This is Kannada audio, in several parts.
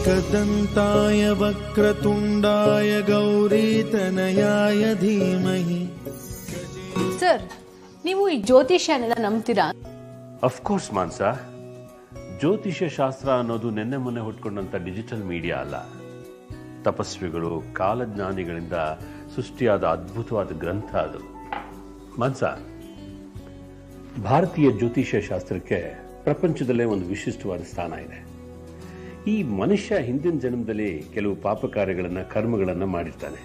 एकदन्ताय वक्रतुण्डाय गौरीतनयाय धीमहि. ಸರ್, ನೀವು ಈ ಜ್ಯೋತಿಷ್ಯನೆಲ್ಲ ನಂಬ್ತೀರಾ? ಅಫ್ಕೋರ್ಸ್ ಮಾನ್ಸ, ಜ್ಯೋತಿಷ್ಯ ಶಾಸ್ತ್ರ ಅನ್ನೋದು ನೆನ್ನೆ ಮೊನ್ನೆ ಹುಟ್ಕೊಂಡಂಥ ಡಿಜಿಟಲ್ ಮೀಡಿಯಾ ಅಲ್ಲ. ತಪಸ್ವಿಗಳು, ಕಾಲಜ್ಞಾನಿಗಳಿಂದ ಸೃಷ್ಟಿಯಾದ ಅದ್ಭುತವಾದ ಗ್ರಂಥ ಅದು. ಮಾನ್ಸ, ಭಾರತೀಯ ಜ್ಯೋತಿಷ್ಯ ಶಾಸ್ತ್ರಕ್ಕೆ ಪ್ರಪಂಚದಲ್ಲೇ ಒಂದು ವಿಶಿಷ್ಟವಾದ ಸ್ಥಾನ ಇದೆ. ಈ ಮನುಷ್ಯ ಹಿಂದಿನ ಜನ್ಮದಲ್ಲಿ ಕೆಲವು ಪಾಪ ಕಾರ್ಯಗಳನ್ನು, ಕರ್ಮಗಳನ್ನು ಮಾಡಿರ್ತಾನೆ.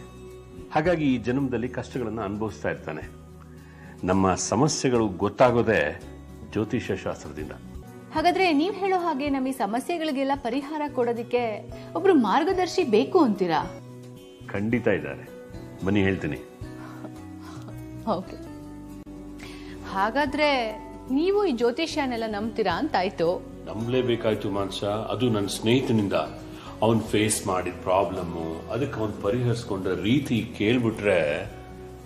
ಹಾಗಾಗಿ ಈ ಜನ್ಮದಲ್ಲಿ ಕಷ್ಟಗಳನ್ನು ಅನುಭವಿಸ್ತಾ ಇರ್ತಾನೆ. ನಮ್ಮ ಸಮಸ್ಯೆಗಳು ಗೊತ್ತಾಗೋದೇ ಜ್ಯೋತಿಷ್ಯ ಶಾಸ್ತ್ರದಿಂದ. ಹಾಗಾದ್ರೆ ನೀವು ಹೇಳೋ ಹಾಗೆ ನಮ್ಮ ಈ ಸಮಸ್ಯೆಗಳಿಗೆಲ್ಲ ಪರಿಹಾರ ಕೊಡೋದಕ್ಕೆ ಒಬ್ರು ಮಾರ್ಗದರ್ಶಿ ಬೇಕು ಅಂತೀರಾ? ಖಂಡಿತ ಇದ್ದಾರೆ, ಬನ್ನಿ ಹೇಳ್ತೀನಿ. ಓಕೆ, ಹಾಗಾದ್ರೆ ನೀವು ಈ ಜ್ಯೋತಿಷ್ಯನೆಲ್ಲ ನಂಬ್ತೀರಾ ಅಂತಾಯ್ತು. ನಂಬಲೇಬೇಕಾಯ್ತು ಮಾನ್ಸ. ಅದು ನನ್ನ ಸ್ನೇಹಿತನಿಂದ ಅವನ್ ಫೇಸ್ ಮಾಡಿದ ಪ್ರಾಬ್ಲಮ್ಮು, ಅದಕ್ಕೆ ಅವನು ಪರಿಹರಿಸ್ಕೊಂಡ ರೀತಿ ಕೇಳ್ಬಿಟ್ರೆ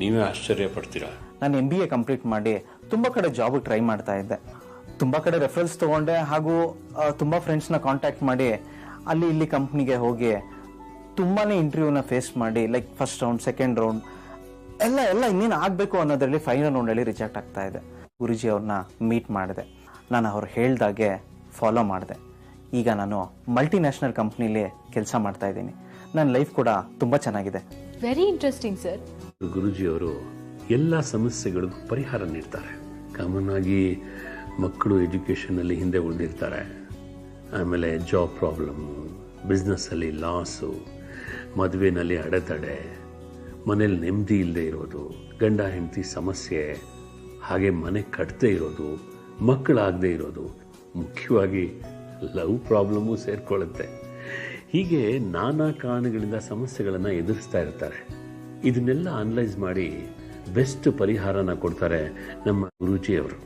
ನೀವೇ ಆಶ್ಚರ್ಯ ಪಡ್ತೀರಾ. ನಾನು MBA ಕಂಪ್ಲೀಟ್ ಮಾಡಿ ತುಂಬ ಕಡೆ ಜಾಬಿಗೆ ಟ್ರೈ ಮಾಡ್ತಾ ಇದ್ದೆ. ತುಂಬ ಕಡೆ ರೆಫರೆನ್ಸ್ ತೊಗೊಂಡೆ, ಹಾಗೂ ತುಂಬ ಫ್ರೆಂಡ್ಸ್ನ ಕಾಂಟ್ಯಾಕ್ಟ್ ಮಾಡಿ ಅಲ್ಲಿ ಇಲ್ಲಿ ಕಂಪ್ನಿಗೆ ಹೋಗಿ ತುಂಬಾ ಇಂಟರ್ವ್ಯೂನ ಫೇಸ್ ಮಾಡಿ, like first round, second round ಎಲ್ಲ ಇನ್ನೇನು ಆಗಬೇಕು ಅನ್ನೋದ್ರಲ್ಲಿ ಫೈನಲ್ ರೌಂಡಲ್ಲಿ ರಿಜೆಕ್ಟ್ ಆಗ್ತಾ ಇದೆ. ಗುರುಜಿ ಅವ್ರನ್ನ ಮೀಟ್ ಮಾಡಿದೆ. ನಾನು ಅವ್ರು ಹೇಳ್ದಾಗೆ ಫಾಲೋ ಮಾಡಿದೆ. ಈಗ ನಾನು ಮಲ್ಟಿನ್ಯಾಷನಲ್ ಕಂಪ್ನಿಲಿ ಕೆಲಸ ಮಾಡ್ತಾ ಇದ್ದೀನಿ. ನನ್ನ ಲೈಫ್ ಕೂಡ ತುಂಬ ಚೆನ್ನಾಗಿದೆ. Very interesting sir. ಗುರುಜಿ ಅವರು ಎಲ್ಲ ಸಮಸ್ಯೆಗಳಿಗೂ ಪರಿಹಾರ ನೀಡ್ತಾರೆ. ಕಾಮನ್ ಆಗಿ ಮಕ್ಕಳು ಎಜುಕೇಷನಲ್ಲಿ ಹಿಂದೆ ಉಳಿದಿರ್ತಾರೆ, ಆಮೇಲೆ ಜಾಬ್ ಪ್ರಾಬ್ಲಮ್ಮು, ಬಿಸ್ನೆಸ್ಸಲ್ಲಿ ಲಾಸು, ಮದುವೆನಲ್ಲಿ ಅಡೆತಡೆ, ಮನೇಲಿ ನೆಮ್ಮದಿ ಇಲ್ಲದೆ ಇರೋದು, ಗಂಡ ಹೆಂಡತಿ ಸಮಸ್ಯೆ, ಹಾಗೆ ಮನೆ ಕಟ್ಟದೇ ಇರೋದು, ಮಕ್ಕಳಾಗದೇ ಇರೋದು, ಮುಖ್ಯವಾಗಿ ಲವ್ ಪ್ರಾಬ್ಲಮ್ಮು ಸೇರಿಕೊಳ್ಳುತ್ತೆ. ಹೀಗೆ ನಾನಾ ಕಾರಣಗಳಿಂದ ಸಮಸ್ಯೆಗಳನ್ನು ಎದುರಿಸ್ತಾ ಇರ್ತಾರೆ. ಇದನ್ನೆಲ್ಲ ಅನಲೈಸ್ ಮಾಡಿ ಬೆಸ್ಟ್ ಪರಿಹಾರನ ಕೊಡ್ತಾರೆ ನಮ್ಮ ಗುರೂಜಿಯವರು.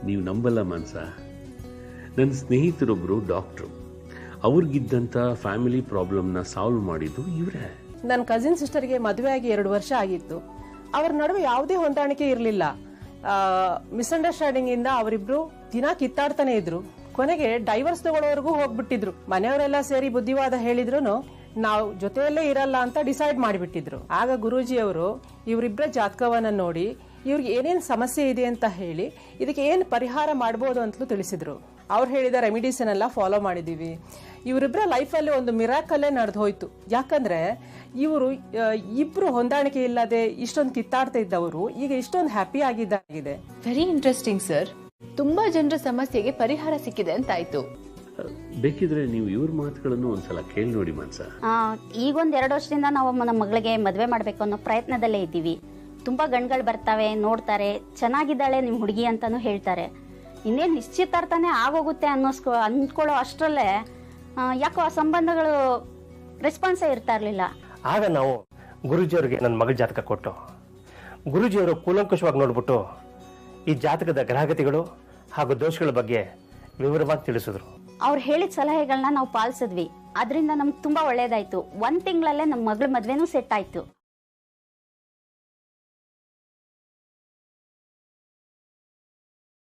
ನೀವು ನಂಬಲ್ಲ ಮಾನ್ಸ, ನನ್ನ ಸ್ನೇಹಿತರೊಬ್ಬರು ಡಾಕ್ಟ್ರು. ಅವ್ರಿಗಿದ್ದಂಥ ಫ್ಯಾಮಿಲಿ ಪ್ರಾಬ್ಲಮ್ನ ಸಾಲ್ವ್ ಮಾಡಿದ್ದು ಇವರೇ. ನನ್ನ ಕಸಿನ್ ಸಿಸ್ಟರ್ಗೆ ಮದುವೆ ಆಗಿ 2 ವರ್ಷ ಆಗಿತ್ತು. ಅವರ ನಡುವೆ ಯಾವುದೇ ಹೊಂದಾಣಿಕೆ ಇರಲಿಲ್ಲ. ಮಿಸ್ಅಂಡರ್ಸ್ಟ್ಯಾಂಡಿಂಗ್ ಇಂದ ಅವರಿಬ್ರು ದಿನ ಕಿತ್ತಾಡ್ತಾನೆ ಇದ್ರು. ಕೊನೆಗೆ ಡೈವರ್ಸ್ ತಗೊಳ್ಳೋವರೆಗೂ ಹೋಗ್ಬಿಟ್ಟಿದ್ರು. ಮನೆಯವರೆಲ್ಲ ಸೇರಿ ಬುದ್ಧಿವಾದ ಹೇಳಿದ್ರು ನಾವು ಜೊತೆಯಲ್ಲೇ ಇರಲ್ಲ ಅಂತ ಡಿಸೈಡ್ ಮಾಡಿಬಿಟ್ಟಿದ್ರು. ಆಗ ಗುರೂಜಿ ಅವರು ಇವರಿಬ್ಬರ ಜಾತಕವನ್ನ ನೋಡಿ ಇವ್ರಿಗೆ ಏನೇನು ಸಮಸ್ಯೆ ಇದೆ ಅಂತ ಹೇಳಿ ಇದಕ್ಕೆ ಏನು ಪರಿಹಾರ ಮಾಡ್ಬೋದು ಅಂತಲೂ ತಿಳಿಸಿದ್ರು. ಅವ್ರು ಹೇಳಿದ ರೆಮಿಡೀಸ್ ಎಲ್ಲ ಫಾಲೋ ಮಾಡಿದೀವಿ. ಇವರಿಬ್ಬರ ಲೈಫಲ್ಲಿ ಒಂದು ಮಿರಾಕಲ್ಲೇ ನಡೆದು ಹೋಯ್ತು. ಯಾಕಂದ್ರೆ ಇವರು ಇಬ್ರು ಹೊಂದಾಣಿಕೆ ಇಲ್ಲದೆ ಇಷ್ಟೊಂದು ಕಿತ್ತಾಡ್ತಾ ಇದ್ದವರು ಈಗ ಇಷ್ಟೊಂದು ಹ್ಯಾಪಿ ಆಗಿದ್ದಾಗಿದೆ. Very interesting sir. ತುಂಬಾ ಜನರ ಸಮಸ್ಯೆಗೆ ಪರಿಹಾರ ಸಿಕ್ಕಿದೆ ಅಂತಾಯ್ತು. ಬೇಕಿದ್ರೆ ನೀವು ಇವ್ರ ಮಾತುಗಳನ್ನು ಒಂದ್ಸಲ ಕೇಳಿ ನೋಡಿ ಮಾನ್ಸ. ಈಗ 1-2 ವರ್ಷದಿಂದ ನಾವು ನಮ್ಮ ಮಗಳಿಗೆ ಮದುವೆ ಮಾಡಬೇಕು ಅನ್ನೋ ಪ್ರಯತ್ನದಲ್ಲೇ ಇದ್ದೀವಿ. ತುಂಬಾ ಗಂಡುಗಳು ಬರ್ತಾವೆ, ನೋಡ್ತಾರೆ, ಚೆನ್ನಾಗಿದ್ದಾಳೆ ನಿಮ್ಮ ಹುಡುಗಿ ಅಂತಾನು ಹೇಳ್ತಾರೆ. ಇನ್ನೇನು ನಿಶ್ಚಿತಾರ್ಥನೇ ಆಗೋಗುತ್ತೆ ಅಂದ್ಕೊಳ್ಳೋ ಅಷ್ಟರಲ್ಲೇ ಯಾಕೋ ಆ ಸಂಬಂಧಗಳು ರೆಸ್ಪಾನ್ಸೇ ಇರ್ತಾ ಇರಲಿಲ್ಲ. ಆಗ ನಾವು ಗುರೂಜಿಯವ್ರಿಗೆ ನನ್ನ ಮಗಳ ಜಾತಕ ಕೊಟ್ಟು, ಗುರೂಜಿಯವರು ಕೂಲಂಕುಷವಾಗಿ ನೋಡ್ಬಿಟ್ಟು ಈ ಜಾತಕದ ಗ್ರಹಗತಿಗಳು ಹಾಗೂ ದೋಷಗಳ ಬಗ್ಗೆ ವಿವರವಾಗಿ ತಿಳಿಸಿದ್ರು. ಅವ್ರು ಹೇಳಿದ ಸಲಹೆಗಳನ್ನ ನಾವು ಪಾಲಿಸಿದ್ವಿ. ಅದರಿಂದ ನಮ್ಗೆ ತುಂಬಾ ಒಳ್ಳೇದಾಯ್ತು. 1 ತಿಂಗಳಲ್ಲೇ ನಮ್ಮ ಮಗಳ ಮದ್ವೆನೂ ಸೆಟ್ ಆಯ್ತು.